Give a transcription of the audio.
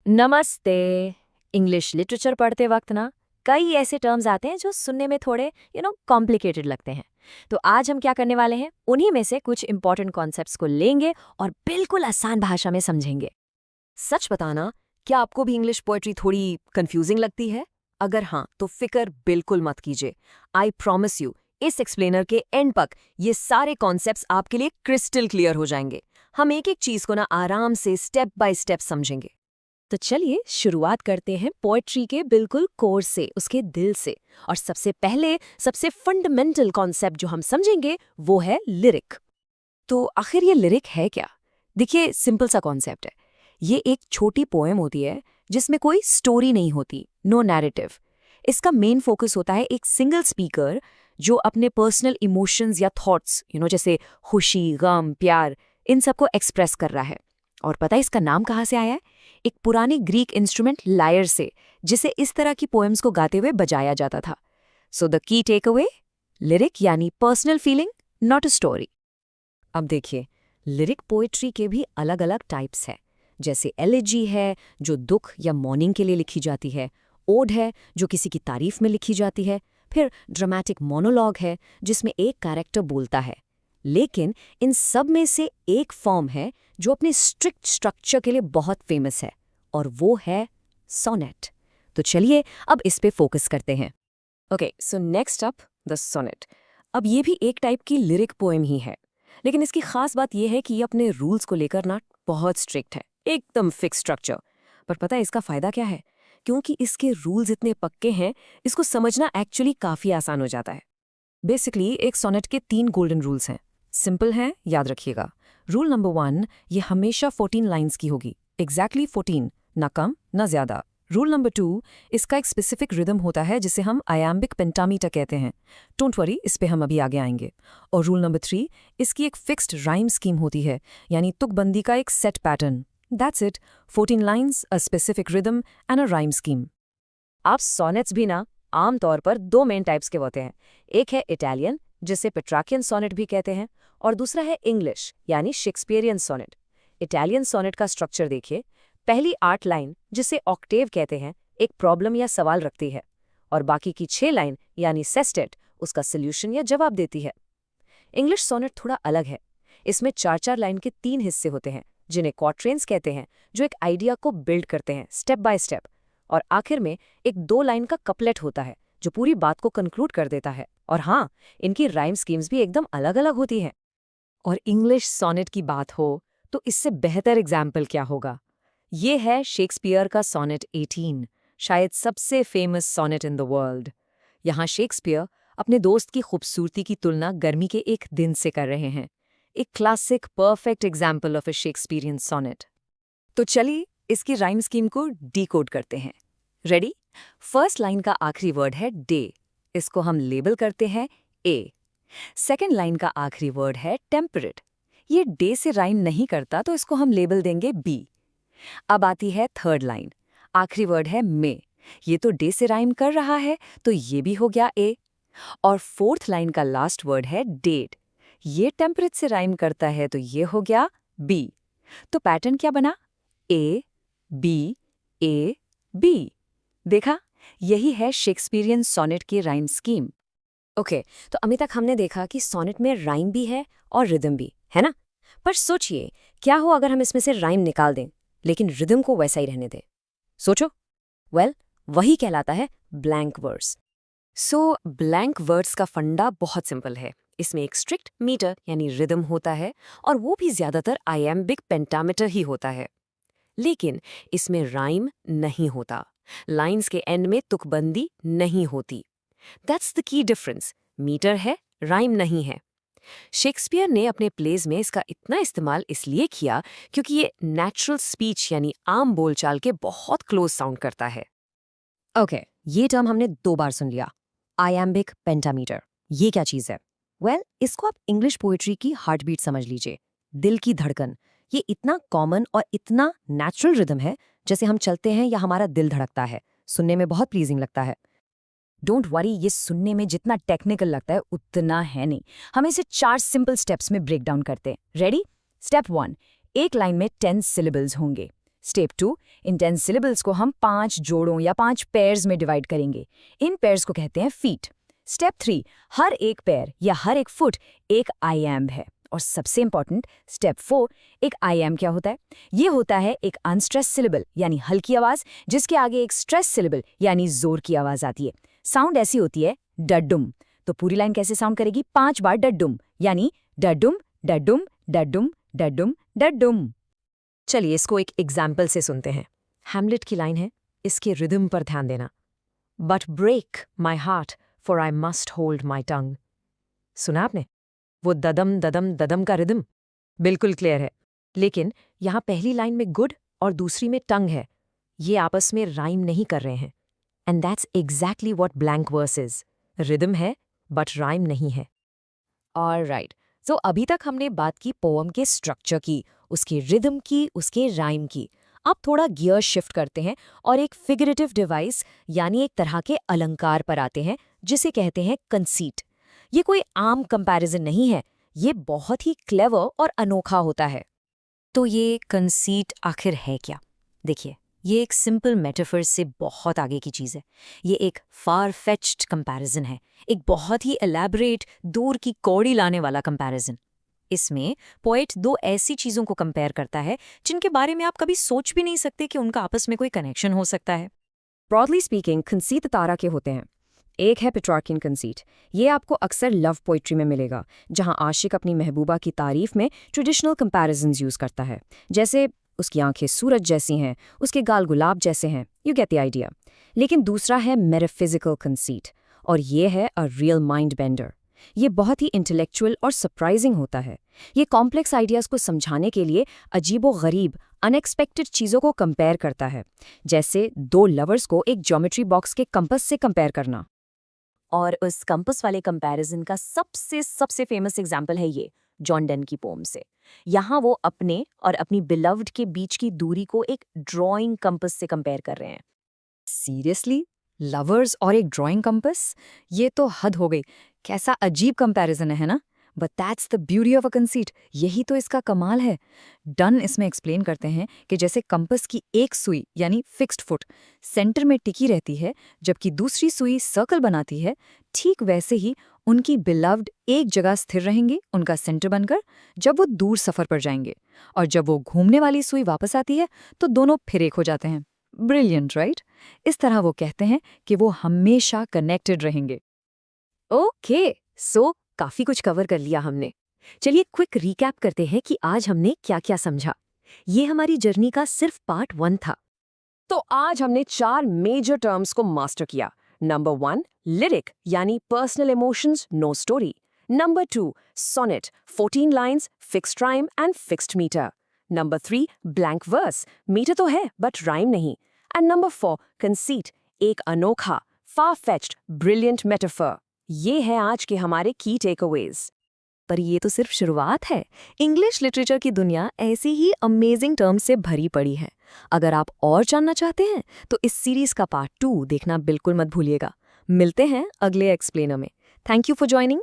नमस्ते। English literature पढ़ते वक्त ना कई ऐसे टर्म्स आते हैं जो सुनने में थोड़े कॉम्प्लिकेटेड लगते हैं। तो आज हम क्या करने वाले हैं, उन्हीं में से कुछ इंपॉर्टेंट कॉन्सेप्ट्स को लेंगे और बिल्कुल आसान भाषा में समझेंगे। सच बताना, क्या आपको भी इंग्लिश पोएट्री थोड़ी कंफ्यूजिंग लगती है? अगर हाँ, तो फिक्र बिल्कुल मत कीजिए। आई प्रॉमिस यू, इस एक्सप्लेनर के एंड तक ये सारे कॉन्सेप्ट्स आपके लिए क्रिस्टल क्लियर हो जाएंगे। हम एक एक चीज को ना आराम से स्टेप बाय स्टेप समझेंगे। तो चलिए शुरुआत करते हैं पोएट्री के बिल्कुल कोर से, उसके दिल से। और सबसे पहले सबसे फंडामेंटल कॉन्सेप्ट जो हम समझेंगे वो है लिरिक। तो आखिर ये लिरिक है क्या? देखिए, सिंपल सा कॉन्सेप्ट है। ये एक छोटी पोएम होती है जिसमें कोई स्टोरी नहीं होती, नो नैरेटिव। इसका मेन फोकस होता है एक सिंगल स्पीकर जो अपने पर्सनल इमोशंस या थॉट्स जैसे खुशी, गम, प्यार, इन सबको एक्सप्रेस कर रहा है। और पता है इसका नाम कहाँ से आया है? एक पुरानी ग्रीक इंस्ट्रूमेंट लायर से, जिसे इस तरह की पोएम्स को गाते हुए बजाया जाता था। So the key takeaway, lyric यानी personal feeling, not a story. अब देखिए, लिरिक पोएट्री के भी अलग अलग टाइप्स हैं। जैसे एलेजी है जो दुख या मॉर्निंग के लिए लिखी जाती है, ओड है जो किसी की तारीफ में लिखी जाती है, फिर ड्रामेटिक मोनोलॉग है जिसमें एक कैरेक्टर बोलता है। लेकिन इन सब में से एक फॉर्म है जो अपने स्ट्रिक्ट स्ट्रक्चर के लिए बहुत फेमस है, और वो है सोनेट। तो चलिए अब इस पे फोकस करते हैं। Okay, so next up the sonnet. अब ये भी एक टाइप की लिरिक पोएम ही है, लेकिन इसकी खास बात यह है कि ये अपने रूल्स को लेकर ना बहुत स्ट्रिक्ट है, एकदम फिक्स स्ट्रक्चर। पर पता है इसका फायदा क्या है? क्योंकि इसके रूल्स इतने पक्के हैं, इसको समझना एक्चुअली काफी आसान हो जाता है। बेसिकली एक सोनेट के 3 गोल्डन रूल्स हैं। सिंपल हैं, याद रखिएगा। रूल नंबर 1, ये हमेशा 14 लाइन्स की होगी, एग्जैक्टली 14, ना कम ना ज्यादा। रूल नंबर 2, इसका एक स्पेसिफिक रिदम होता है जिसे हम आयाम्बिक पेंटामीटर कहते हैं। डोंट वरी, इस पे हम अभी आगे आएंगे। और रूल नंबर 3, इसकी एक फिक्स्ड राइम स्कीम होती है, यानी तुकबंदी का एक set pattern. That's it, 14 lines, a specific rhythm and a rhyme scheme. आप सोनेट्स भी ना आमतौर पर 2 मेन टाइप्स के होते हैं। एक है इटालियन, जिसे पेट्राकियन सोनेट भी कहते हैं, और दूसरा है इंग्लिश यानी शेक्सपियरियन सोनेट। इटालियन सोनेट का स्ट्रक्चर देखिए। पहली 8 लाइन, जिसे ऑक्टेव कहते हैं, एक प्रॉब्लम या सवाल रखती है, और बाकी की 6 लाइन यानी सेस्टेट उसका सोल्यूशन या जवाब देती है। इंग्लिश सोनेट थोड़ा अलग है। इसमें 4-4 लाइन के 3 हिस्से होते हैं, जिन्हें क्वाट्रेन्स कहते हैं, जो एक आइडिया को बिल्ड करते हैं स्टेप बाय स्टेप। और आखिर में एक 2 लाइन का कपलेट होता है जो पूरी बात को कंक्लूड कर देता है। और हाँ, इनकी राइम स्कीम्स भी एकदम अलग अलग होती हैं। और इंग्लिश सोनेट की बात हो तो इससे बेहतर एग्जाम्पल क्या होगा? ये है शेक्सपियर का सोनेट 18, शायद सबसे famous sonnet in the world. यहाँ शेक्सपियर अपने दोस्त की खूबसूरती की तुलना गर्मी के एक दिन से कर रहे हैं। एक classic perfect example of a Shakespearean sonnet. तो चलिए इसकी राइम स्कीम को डीकोड करते हैं। रेडी? फर्स्ट लाइन का आखिरी वर्ड है डे, इसको हम लेबल करते हैं ए। सेकेंड लाइन का आखिरी वर्ड है टेम्परेट, ये डे से राइम नहीं करता तो इसको हम लेबल देंगे बी। अब आती है थर्ड लाइन, आखिरी वर्ड है मे, ये तो डे से राइम कर रहा है तो ये भी हो गया ए। और फोर्थ लाइन का लास्ट वर्ड है डेट, ये टेम्परेट से राइम करता है तो ये हो गया बी। तो पैटर्न क्या बना? A B A B. देखा, यही है शेक्सपियरियन सोनेट की राइम स्कीम। ओके, तो अभी तक हमने देखा कि सोनेट में राइम भी है और रिदम भी है ना। पर सोचिए, क्या हो अगर हम इसमें से राइम निकाल दें लेकिन रिदम को वैसा ही रहने दें? सोचो। वेल, वही कहलाता है blank verse. So blank words का फंडा बहुत सिंपल है। इसमें एक स्ट्रिक्ट मीटर यानी रिदम होता है, और वो भी ज्यादातर आयम्बिक पेंटामीटर ही होता है। लेकिन इसमें राइम नहीं होता, लाइंस के एंड में तुकबंदी नहीं होती। That's the key difference, meter है, राइम नहीं है। शेक्सपियर ने अपने प्लेज में इसका इतना इस्तेमाल इसलिए किया क्योंकि ये नेचुरल स्पीच यानी आम बोलचाल के बहुत क्लोज साउंड करता है। ओके, ये टर्म हमने 2 बार सुन लिया, आयम्बिक पेंटामीटर। ये क्या चीज़ है? वेल, इसको आप इंग्लिश पोएट्री की हार्ट बीट समझ लीजिए, दिल की धड़कन। ये इतना कॉमन और इतना नेचुरल रिदम है, जैसे हम चलते हैं या हमारा दिल धड़कता है। सुनने में बहुत प्लीजिंग लगता है। डोंट वरी, ये सुनने में जितना टेक्निकल लगता है उतना है नहीं। हम इसे 4 सिंपल स्टेप्स में ब्रेक डाउन करते हैं। रेडी? स्टेप 1, एक लाइन में 10 सिलेबल्स होंगे। स्टेप 2, इन 10 सिलेबल्स को हम 5 जोड़ों या 5 पेयर्स में डिवाइड करेंगे। इन पेयर्स को कहते हैं फीट। स्टेप 3, हर एक पेयर या हर एक फुट एक आईएम है। और सबसे इंपॉर्टेंट स्टेप 4, एक आईएम क्या होता है? ये होता है एक अनस्ट्रेस सिलेबल यानी हल्की आवाज जिसके आगे एक स्ट्रेस सिलेबल यानी जोर की आवाज आती है। साउंड ऐसी होती है डड्डुम। तो पूरी लाइन कैसे साउंड करेगी? 5 बार डड्डुम, यानी डड्डुम डड्डुम डड्डुम डड्डुम डड्डुम। चलिए इसको एक एग्जाम्पल से सुनते हैं। हैमलेट की लाइन है, इसके रिदम पर ध्यान देना। But break my heart for I must hold my tongue. सुना आपने? वो ददम ददम ददम का रिदम बिल्कुल क्लियर है, लेकिन यहाँ पहली लाइन में गुड और दूसरी में टंग है। ये आपस में राइम नहीं कर रहे हैं। And that's exactly what blank verse is. Rhythm है बट राइम नहीं है। ऑलराइट, तो अभी तक हमने बात की पोएम के स्ट्रक्चर की, उसके रिदम की, उसके राइम की। अब थोड़ा गियर शिफ्ट करते हैं और एक फिगरेटिव डिवाइस यानी एक तरह के अलंकार पर आते हैं जिसे कहते हैं कंसीट। ये कोई आम कंपैरिजन नहीं है, ये बहुत ही क्लेवर और अनोखा होता है। तो ये कंसीट आखिर है क्या? देखिए, ये एक सिंपल मेटाफर से बहुत आगे की चीज़ है। ये एक फार फेच्ड कंपैरिजन है, एक बहुत ही एलैबोरेट, दूर की कौड़ी लाने वाला कंपैरिजन। इसमें पोएट दो ऐसी चीज़ों को कंपेयर करता है जिनके बारे में आप कभी सोच भी नहीं सकते कि उनका आपस में कोई कनेक्शन हो सकता है। ब्रॉडली स्पीकिंग कंसीट तारा के होते हैं। एक है पेट्रार्कियन कंसीट। ये आपको अक्सर लव पोइट्री में मिलेगा, जहां आशिक अपनी महबूबा की तारीफ में ट्रेडिशनल कंपैरिजन्स यूज करता है, जैसे उसकी आंखें सूरज जैसी हैं, उसके गाल गुलाब जैसे हैं। You get the idea. लेकिन दूसरा है मेटाफिजिकल कंसीट, और ये है अ रियल माइंड बेंडर। ये बहुत ही इंटेलेक्चुअल और सरप्राइजिंग होता है। ये कॉम्प्लेक्स आइडियाज को समझाने के लिए अजीबो-गरीब, अनएक्सपेक्टेड चीज़ों को कंपेयर करता है, जैसे दो लवर्स को एक ज्योमेट्री बॉक्स के कंपास से कंपेयर करना। और उस कंपास वाले कंपैरिजन का सबसे फेमस एग्जाम्पल है ये जॉन डन की पोम से। यहाँ वो अपने और अपनी बिलव्ड के बीच की दूरी को एक ड्राइंग कंपास से कंपेयर कर रहे हैं। सीरियसली? लवर्स और एक ड्राइंग कंपास? ये तो हद हो गई। कैसा अजीब कंपैरिजन है ना? But that's the beauty of a conceit. यही तो इसका कमाल है। डन इसमें एक्सप्लेन करते हैं कि जैसे कंपास की एक सुई यानी फिक्स्ड फुट सेंटर में टिकी रहती है, जबकि दूसरी सुई सर्कल बनाती है, ठीक वैसे ही उनकी बिलव्ड एक जगह स्थिर रहेंगे, उनका सेंटर बनकर, जब वो दूर सफर पर जाएंगे। और जब वो घूमने वाली सुई वापस आती है तो दोनों फिर एक हो जाते हैं। Brilliant, right? इस तरह वो कहते हैं कि वो हमेशा कनेक्टेड रहेंगे। ओके, सो काफी कुछ कवर कर लिया हमने। चलिए क्विक रिकैप करते हैं कि आज हमने क्या क्या समझा। ये हमारी जर्नी का सिर्फ पार्ट 1 था। तो आज हमने 4 मेजर टर्म्स को मास्टर किया। नंबर 1, लिरिक यानी पर्सनल इमोशंस, नो स्टोरी। नंबर 2, sonnet, 14 lines, fixed rhyme and fixed meter. नंबर 3, ब्लैंक वर्स, मीटर तो है बट राइम नहीं। एंड नंबर 4, कंसीट, एक अनोखा, फार-फेच्ड, ब्रिलियंट मेटाफर। ये है आज के हमारे की टेकअवेज। पर ये तो सिर्फ शुरुआत है। इंग्लिश लिटरेचर की दुनिया ऐसी ही अमेजिंग टर्म्स से भरी पड़ी है। अगर आप और जानना चाहते हैं तो इस सीरीज का पार्ट 2 देखना बिल्कुल मत भूलिएगा। मिलते हैं अगले एक्सप्लेनर में। Thank you for joining.